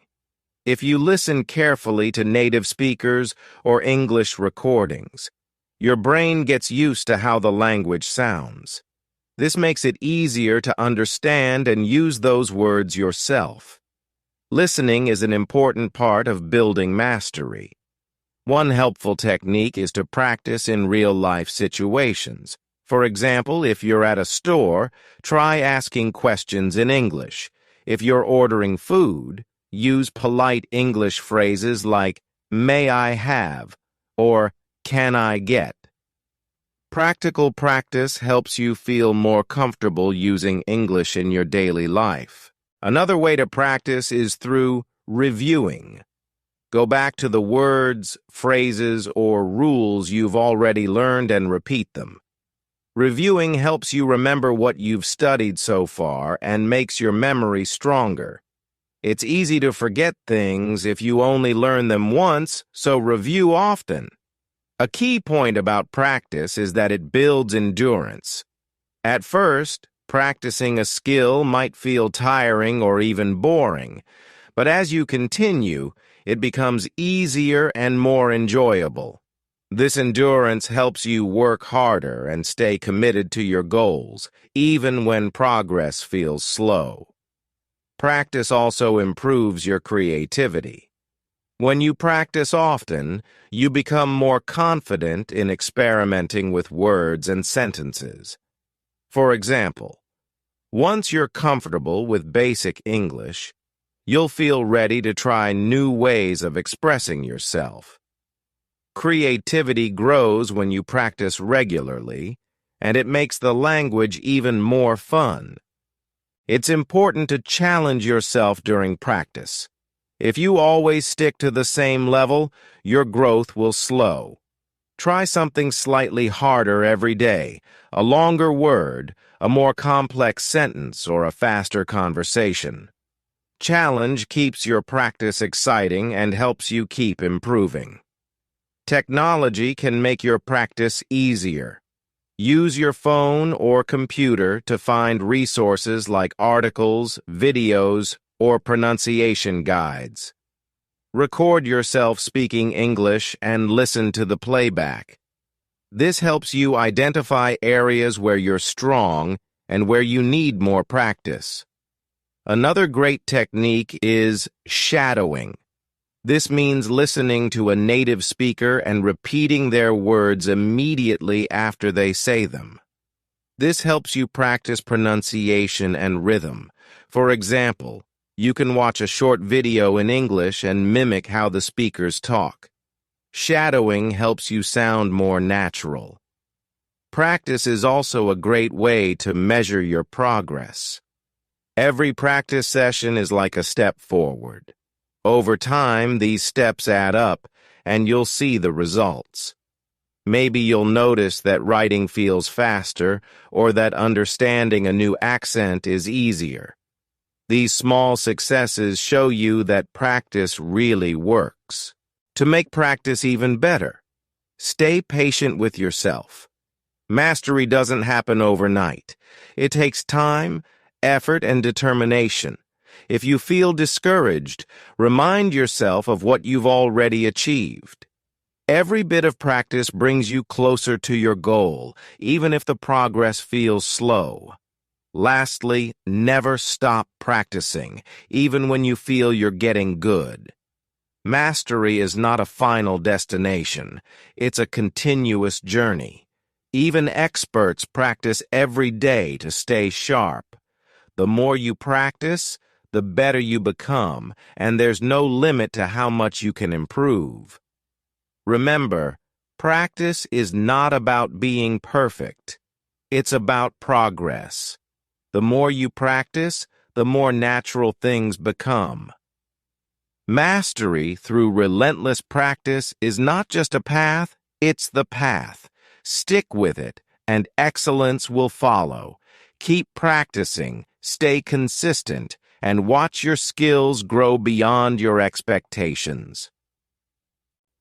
If you listen carefully to native speakers or English recordings, your brain gets used to how the language sounds. This makes it easier to understand and use those words yourself. Listening is an important part of building mastery. One helpful technique is to practice in real-life situations. For example, if you're at a store, try asking questions in English. If you're ordering food, use polite English phrases like, "May I have?" or "Can I get?" Practical practice helps you feel more comfortable using English in your daily life. Another way to practice is through reviewing. Go back to the words, phrases, or rules you've already learned and repeat them. Reviewing helps you remember what you've studied so far and makes your memory stronger. It's easy to forget things if you only learn them once, so review often. A key point about practice is that it builds endurance. At first, practicing a skill might feel tiring or even boring, but as you continue, it becomes easier and more enjoyable. This endurance helps you work harder and stay committed to your goals, even when progress feels slow. Practice also improves your creativity. When you practice often, you become more confident in experimenting with words and sentences. For example, once you're comfortable with basic English, you'll feel ready to try new ways of expressing yourself. Creativity grows when you practice regularly, and it makes the language even more fun. It's important to challenge yourself during practice. If you always stick to the same level, your growth will slow. Try something slightly harder every day, a longer word, a more complex sentence, or a faster conversation. Challenge keeps your practice exciting and helps you keep improving. Technology can make your practice easier. Use your phone or computer to find resources like articles, videos, or pronunciation guides. Record yourself speaking English and listen to the playback. This helps you identify areas where you're strong and where you need more practice. Another great technique is shadowing. This means listening to a native speaker and repeating their words immediately after they say them. This helps you practice pronunciation and rhythm. For example, you can watch a short video in English and mimic how the speakers talk. Shadowing helps you sound more natural. Practice is also a great way to measure your progress. Every practice session is like a step forward. Over time, these steps add up, and you'll see the results. Maybe you'll notice that writing feels faster, or that understanding a new accent is easier. These small successes show you that practice really works. To make practice even better, stay patient with yourself. Mastery doesn't happen overnight. It takes time, effort, and determination. If you feel discouraged, remind yourself of what you've already achieved. Every bit of practice brings you closer to your goal, even if the progress feels slow. Lastly, never stop practicing, even when you feel you're getting good. Mastery is not a final destination. It's a continuous journey. Even experts practice every day to stay sharp. The more you practice, the better you become, and there's no limit to how much you can improve. Remember, practice is not about being perfect. It's about progress. The more you practice, the more natural things become. Mastery through relentless practice is not just a path, it's the path. Stick with it, and excellence will follow. Keep practicing, stay consistent, and watch your skills grow beyond your expectations.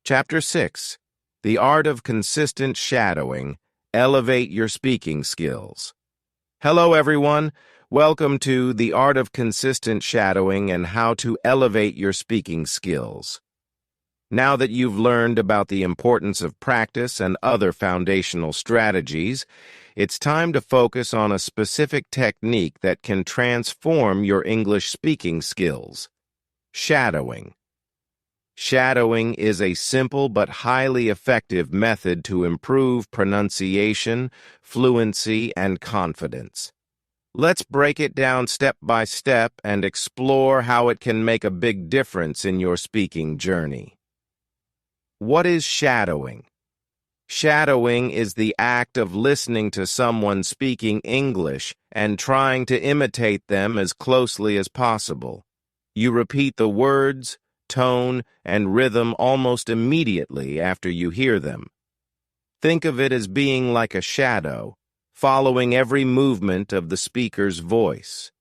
Chapter 6. The Art of Consistent Shadowing. Elevate Your Speaking Skills. Hello, everyone. Welcome to The Art of Consistent Shadowing and How to Elevate Your Speaking Skills. Now that you've learned about the importance of practice and other foundational strategies, it's time to focus on a specific technique that can transform your English speaking skills. Shadowing. Shadowing is a simple but highly effective method to improve pronunciation, fluency, and confidence. Let's break it down step by step and explore how it can make a big difference in your speaking journey. What is shadowing? Shadowing is the act of listening to someone speaking English and trying to imitate them as closely as possible. You repeat the words, tone, and rhythm almost immediately after you hear them. Think of it as being like a shadow, following every movement of the speaker's voice.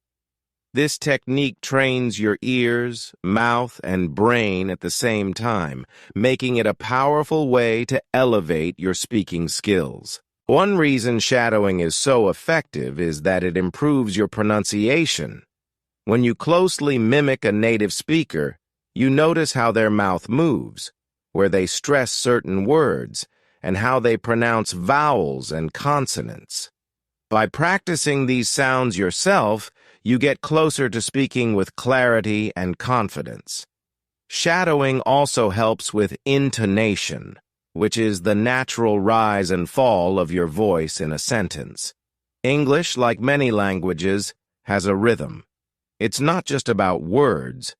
This technique trains your ears, mouth, and brain at the same time, making it a powerful way to elevate your speaking skills. One reason shadowing is so effective is that it improves your pronunciation. When you closely mimic a native speaker, you notice how their mouth moves, where they stress certain words, and how they pronounce vowels and consonants. By practicing these sounds yourself, you get closer to speaking with clarity and confidence. Shadowing also helps with intonation, which is the natural rise and fall of your voice in a sentence. English, like many languages, has a rhythm. It's not just about words,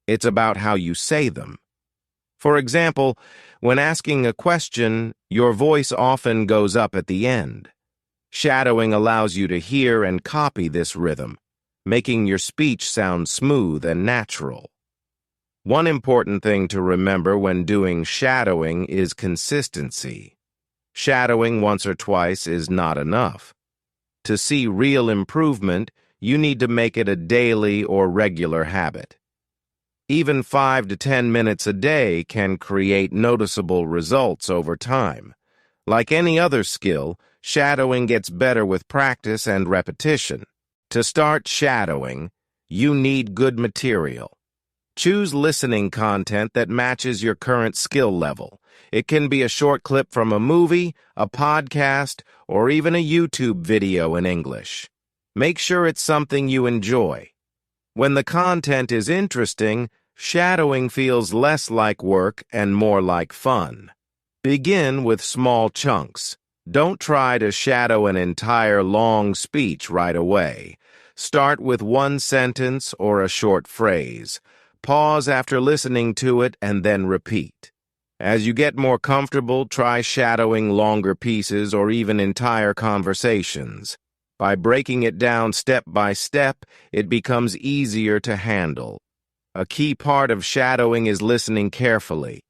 it's about how you say them. For example, when asking a question, your voice often goes up at the end. Shadowing allows you to hear and copy this rhythm, making your speech sound smooth and natural. One important thing to remember when doing shadowing is consistency. Shadowing once or twice is not enough. To see real improvement, you need to make it a daily or regular habit. Even 5 to 10 minutes a day can create noticeable results over time. Like any other skill, shadowing gets better with practice and repetition. To start shadowing, you need good material. Choose listening content that matches your current skill level. It can be a short clip from a movie, a podcast, or even a YouTube video in English. Make sure it's something you enjoy. When the content is interesting, shadowing feels less like work and more like fun. Begin with small chunks. Don't try to shadow an entire long speech right away. Start with one sentence or a short phrase. Pause after listening to it and then repeat. As you get more comfortable, try shadowing longer pieces or even entire conversations. By breaking it down step by step, it becomes easier to handle. A key part of shadowing is listening carefully.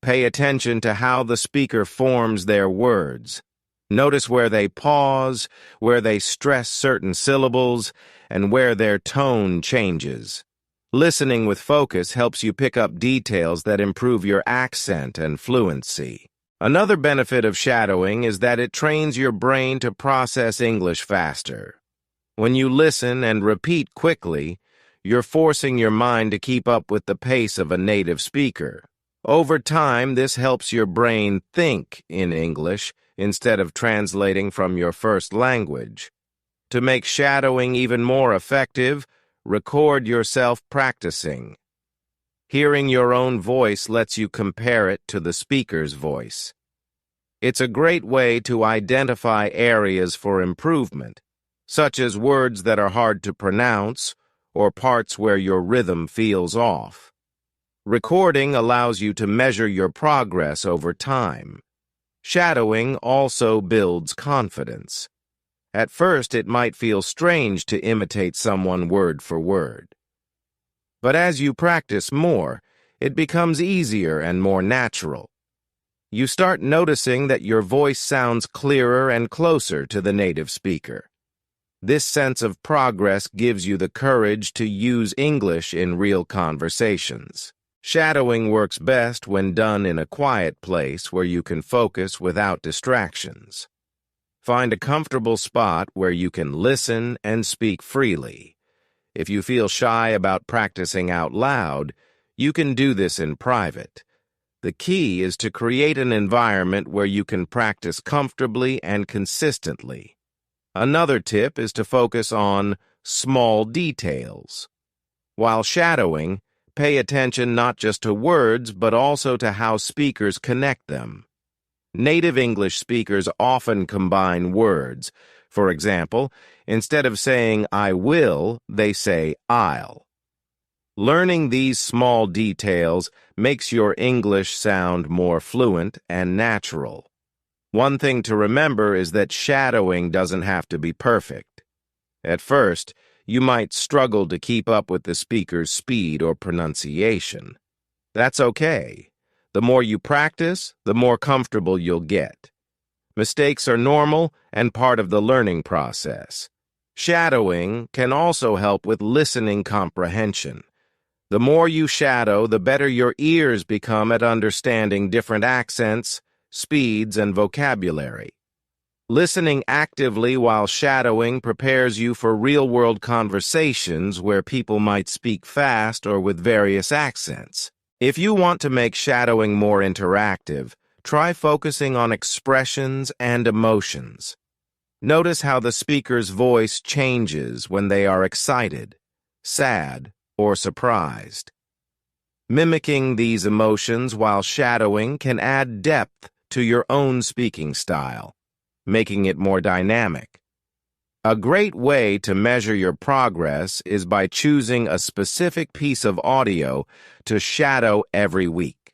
Pay attention to how the speaker forms their words. Notice where they pause, where they stress certain syllables, and where their tone changes. Listening with focus helps you pick up details that improve your accent and fluency. Another benefit of shadowing is that it trains your brain to process English faster. When you listen and repeat quickly, you're forcing your mind to keep up with the pace of a native speaker. Over time, this helps your brain think in English instead of translating from your first language. To make shadowing even more effective, record yourself practicing. Hearing your own voice lets you compare it to the speaker's voice. It's a great way to identify areas for improvement, such as words that are hard to pronounce or parts where your rhythm feels off. Recording allows you to measure your progress over time. Shadowing also builds confidence. At first, it might feel strange to imitate someone word for word. But as you practice more, it becomes easier and more natural. You start noticing that your voice sounds clearer and closer to the native speaker. This sense of progress gives you the courage to use English in real conversations. Shadowing works best when done in a quiet place where you can focus without distractions. Find a comfortable spot where you can listen and speak freely. If you feel shy about practicing out loud, you can do this in private. The key is to create an environment where you can practice comfortably and consistently. Another tip is to focus on small details. While shadowing, pay attention not just to words but also to how speakers connect them. Native English speakers often combine words. For example, instead of saying I will, they say I'll. Learning these small details makes your English sound more fluent and natural. One thing to remember is that shadowing doesn't have to be perfect. At first, you might struggle to keep up with the speaker's speed or pronunciation. That's okay. The more you practice, the more comfortable you'll get. Mistakes are normal and part of the learning process. Shadowing can also help with listening comprehension. The more you shadow, the better your ears become at understanding different accents, speeds, and vocabulary. Listening actively while shadowing prepares you for real-world conversations where people might speak fast or with various accents. If you want to make shadowing more interactive, try focusing on expressions and emotions. Notice how the speaker's voice changes when they are excited, sad, or surprised. Mimicking these emotions while shadowing can add depth to your own speaking style, making it more dynamic. A great way to measure your progress is by choosing a specific piece of audio to shadow every week.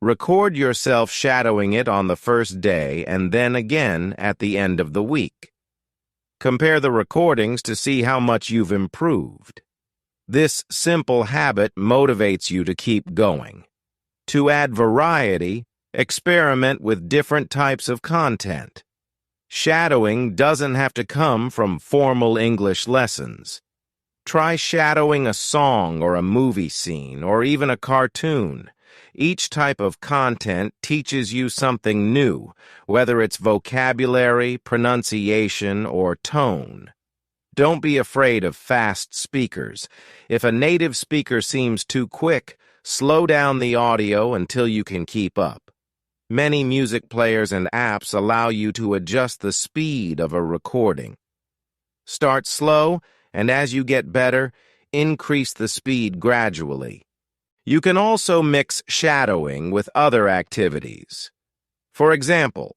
Record yourself shadowing it on the first day and then again at the end of the week. Compare the recordings to see how much you've improved. This simple habit motivates you to keep going. To add variety, experiment with different types of content. Shadowing doesn't have to come from formal English lessons. Try shadowing a song or a movie scene or even a cartoon. Each type of content teaches you something new, whether it's vocabulary, pronunciation, or tone. Don't be afraid of fast speakers. If a native speaker seems too quick, slow down the audio until you can keep up. Many music players and apps allow you to adjust the speed of a recording. Start slow, and as you get better, increase the speed gradually. You can also mix shadowing with other activities. For example,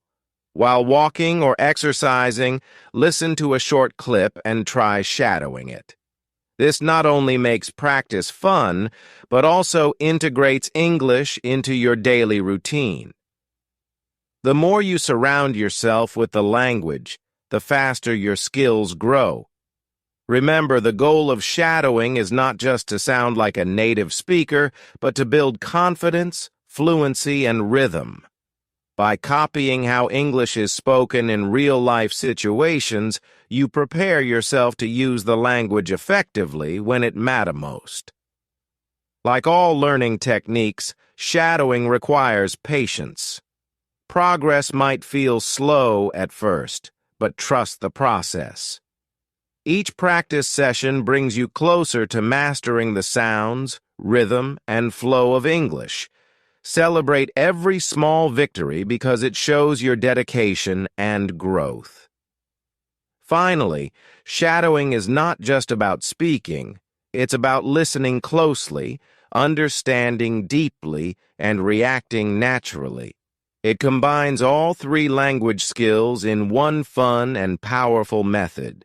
while walking or exercising, listen to a short clip and try shadowing it. This not only makes practice fun, but also integrates English into your daily routine. The more you surround yourself with the language, the faster your skills grow. Remember, the goal of shadowing is not just to sound like a native speaker, but to build confidence, fluency, and rhythm. By copying how English is spoken in real-life situations, you prepare yourself to use the language effectively when it matters most. Like all learning techniques, shadowing requires patience. Progress might feel slow at first, but trust the process. Each practice session brings you closer to mastering the sounds, rhythm, and flow of English. Celebrate every small victory because it shows your dedication and growth. Finally, shadowing is not just about speaking, it's about listening closely, understanding deeply, and reacting naturally. It combines all three language skills in one fun and powerful method.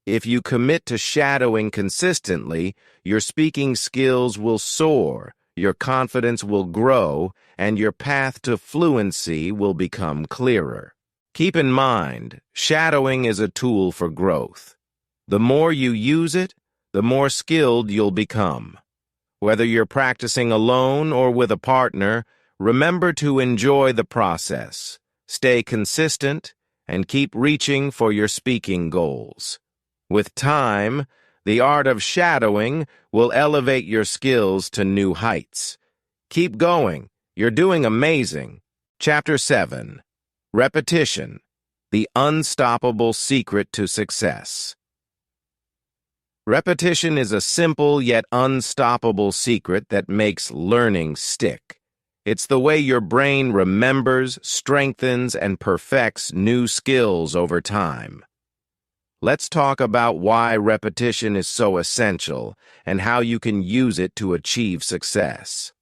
If you commit to shadowing consistently, your speaking skills will soar, your confidence will grow, and your path to fluency will become clearer. Keep in mind, shadowing is a tool for growth. The more you use it, the more skilled you'll become. Whether you're practicing alone or with a partner, remember to enjoy the process, stay consistent, and keep reaching for your speaking goals. With time, the art of shadowing will elevate your skills to new heights. Keep going. You're doing amazing. Chapter 7. Repetition, the unstoppable secret to success. Repetition is a simple yet unstoppable secret that makes learning stick. It's the way your brain remembers, strengthens, and perfects new skills over time. Let's talk about why repetition is so essential and how you can use it to achieve success.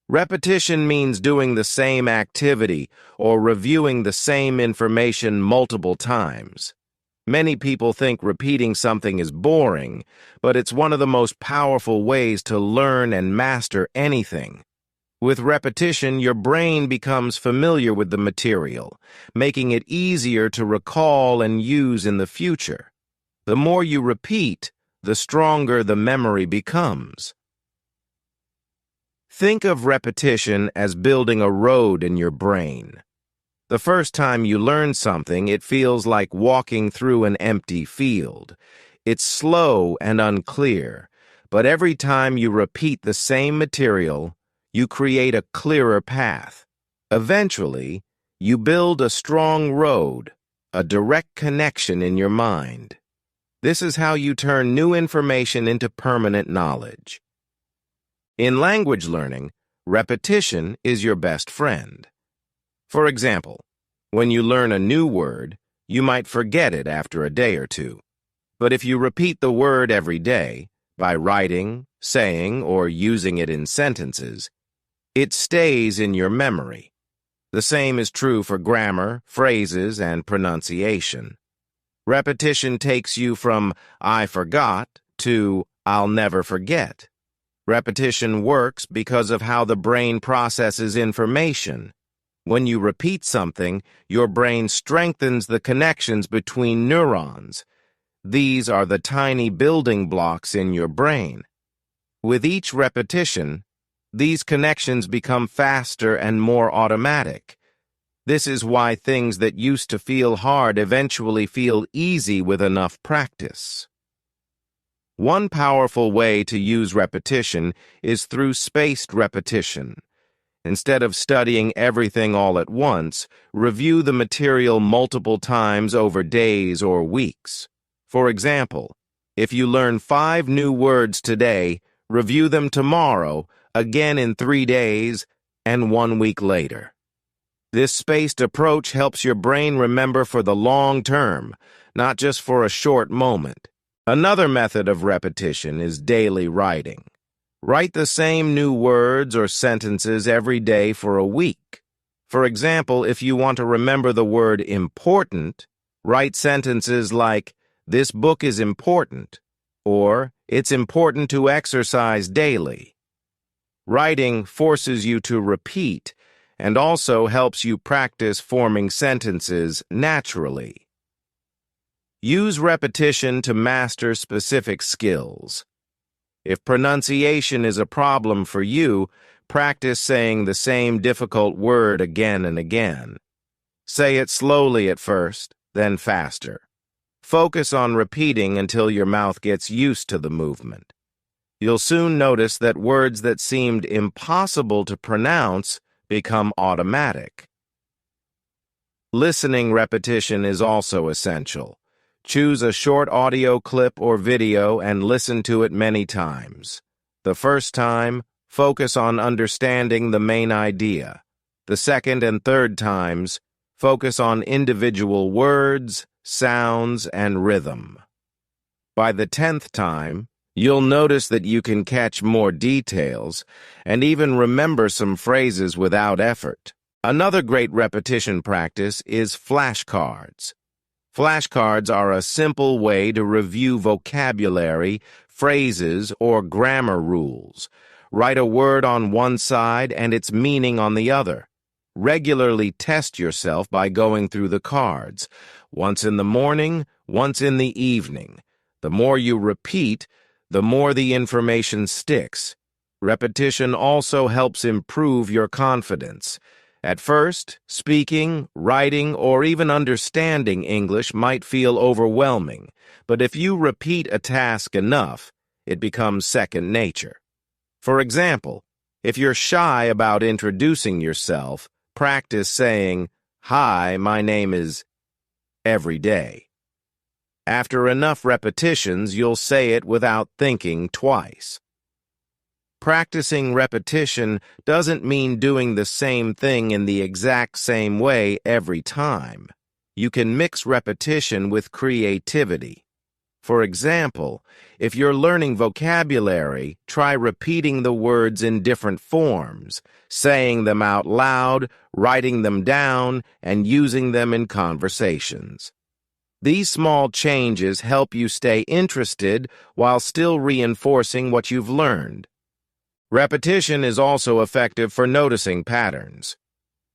Repetition means doing the same activity or reviewing the same information multiple times. Many people think repeating something is boring, but it's one of the most powerful ways to learn and master anything. With repetition, your brain becomes familiar with the material, making it easier to recall and use in the future. The more you repeat, the stronger the memory becomes. Think of repetition as building a road in your brain. The first time you learn something, it feels like walking through an empty field. It's slow and unclear, but every time you repeat the same material, you create a clearer path. Eventually, you build a strong road, a direct connection in your mind. This is how you turn new information into permanent knowledge. In language learning, repetition is your best friend. For example, when you learn a new word, you might forget it after a day or two. But if you repeat the word every day, by writing, saying, or using it in sentences, it stays in your memory. The same is true for grammar, phrases, and pronunciation. Repetition takes you from "I forgot" to "I'll never forget." Repetition works because of how the brain processes information. When you repeat something, your brain strengthens the connections between neurons. These are the tiny building blocks in your brain. With each repetition, these connections become faster and more automatic. This is why things that used to feel hard eventually feel easy with enough practice. One powerful way to use repetition is through spaced repetition. Instead of studying everything all at once, review the material multiple times over days or weeks. For example, if you learn 5 new words today, review them tomorrow, again in 3 days, and 1 week later. This spaced approach helps your brain remember for the long term, not just for a short moment. Another method of repetition is daily writing. Write the same new words or sentences every day for a week. For example, if you want to remember the word important, write sentences like, "This book is important," or "It's important to exercise daily." Writing forces you to repeat and also helps you practice forming sentences naturally. Use repetition to master specific skills. If pronunciation is a problem for you, practice saying the same difficult word again and again. Say it slowly at first, then faster. Focus on repeating until your mouth gets used to the movement. You'll soon notice that words that seemed impossible to pronounce become automatic. Listening repetition is also essential. Choose a short audio clip or video and listen to it many times. The first time, focus on understanding the main idea. The second and third times, focus on individual words, sounds, and rhythm. By the 10th time, you'll notice that you can catch more details and even remember some phrases without effort. Another great repetition practice is flashcards. Flashcards are a simple way to review vocabulary, phrases, or grammar rules. Write a word on one side and its meaning on the other. Regularly test yourself by going through the cards, once in the morning, once in the evening. The more you repeat, the more the information sticks. Repetition also helps improve your confidence. At first, speaking, writing, or even understanding English might feel overwhelming, but if you repeat a task enough, it becomes second nature. For example, if you're shy about introducing yourself, practice saying, "Hi, my name is," every day. After enough repetitions, you'll say it without thinking twice. Practicing repetition doesn't mean doing the same thing in the exact same way every time. You can mix repetition with creativity. For example, if you're learning vocabulary, try repeating the words in different forms, saying them out loud, writing them down, and using them in conversations. These small changes help you stay interested while still reinforcing what you've learned. Repetition is also effective for noticing patterns.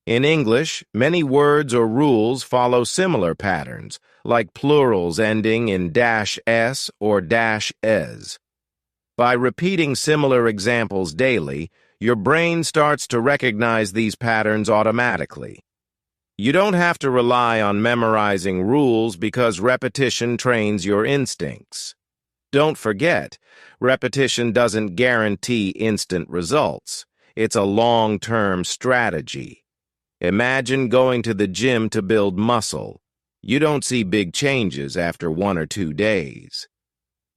In English, many words or rules follow similar patterns, like plurals ending in -s or -es. By repeating similar examples daily, your brain starts to recognize these patterns automatically. You don't have to rely on memorizing rules because repetition trains your instincts. Don't forget, repetition doesn't guarantee instant results. It's a long-term strategy. Imagine going to the gym to build muscle. You don't see big changes after 1 or 2 days.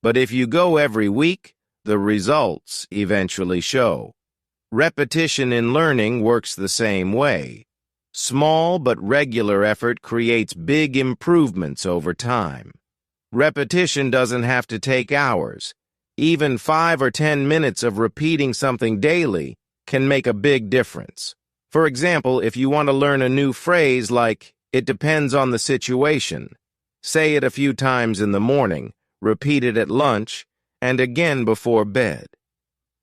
But if you go every week, the results eventually show. Repetition in learning works the same way. Small but regular effort creates big improvements over time. Repetition doesn't have to take hours. Even 5 or 10 minutes of repeating something daily can make a big difference. For example, if you want to learn a new phrase like, "It depends on the situation," say it a few times in the morning, repeat it at lunch, and again before bed.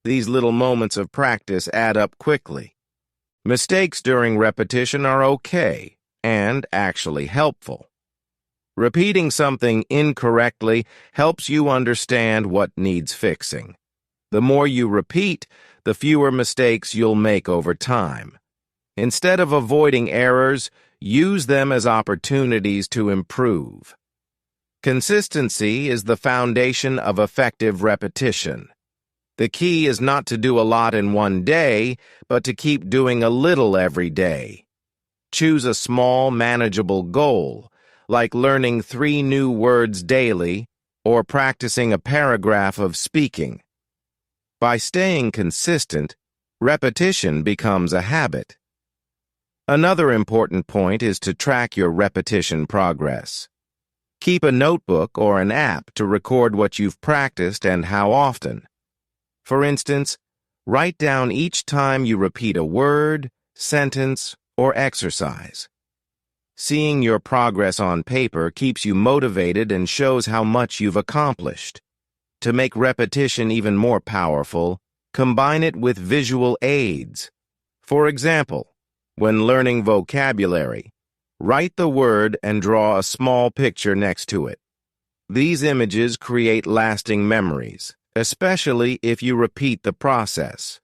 These little moments of practice add up quickly. Mistakes during repetition are okay and actually helpful. Repeating something incorrectly helps you understand what needs fixing. The more you repeat, the fewer mistakes you'll make over time. Instead of avoiding errors, use them as opportunities to improve. Consistency is the foundation of effective repetition. The key is not to do a lot in one day, but to keep doing a little every day. Choose a small, manageable goal, like learning 3 new words daily or practicing a paragraph of speaking. By staying consistent, repetition becomes a habit. Another important point is to track your repetition progress. Keep a notebook or an app to record what you've practiced and how often. For instance, write down each time you repeat a word, sentence, or exercise. Seeing your progress on paper keeps you motivated and shows how much you've accomplished. To make repetition even more powerful, combine it with visual aids. For example, when learning vocabulary, write the word and draw a small picture next to it. These images create lasting memories, especially if you repeat the process.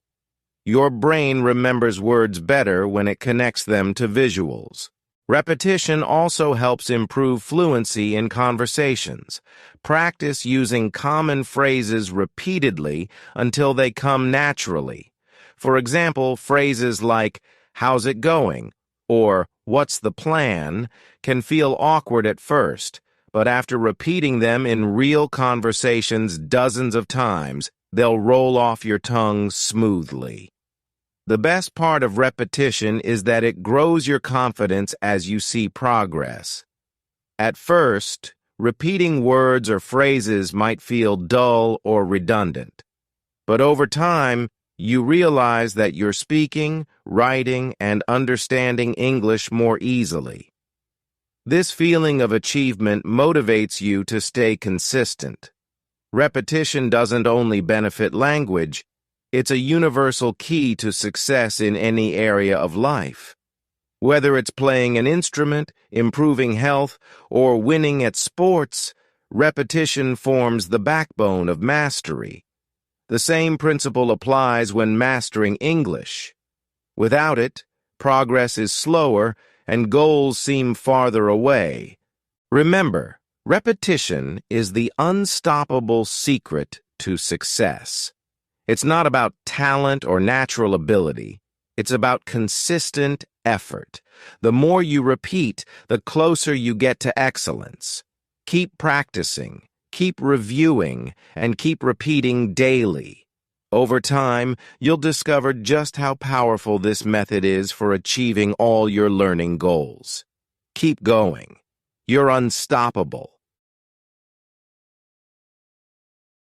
Your brain remembers words better when it connects them to visuals. Repetition also helps improve fluency in conversations. Practice using common phrases repeatedly until they come naturally. For example, phrases like, "How's it going?" or "What's the plan?" can feel awkward at first, but after repeating them in real conversations dozens of times, they'll roll off your tongue smoothly. The best part of repetition is that it grows your confidence as you see progress. At first, repeating words or phrases might feel dull or redundant. But over time, you realize that you're speaking, writing, and understanding English more easily. This feeling of achievement motivates you to stay consistent. Repetition doesn't only benefit language, it's a universal key to success in any area of life. Whether it's playing an instrument, improving health, or winning at sports, repetition forms the backbone of mastery. The same principle applies when mastering English. Without it, progress is slower and goals seem farther away. Remember, repetition is the unstoppable secret to success. It's not about talent or natural ability. It's about consistent effort. The more you repeat, the closer you get to excellence. Keep practicing, keep reviewing, and keep repeating daily. Over time, you'll discover just how powerful this method is for achieving all your learning goals. Keep going. You're unstoppable.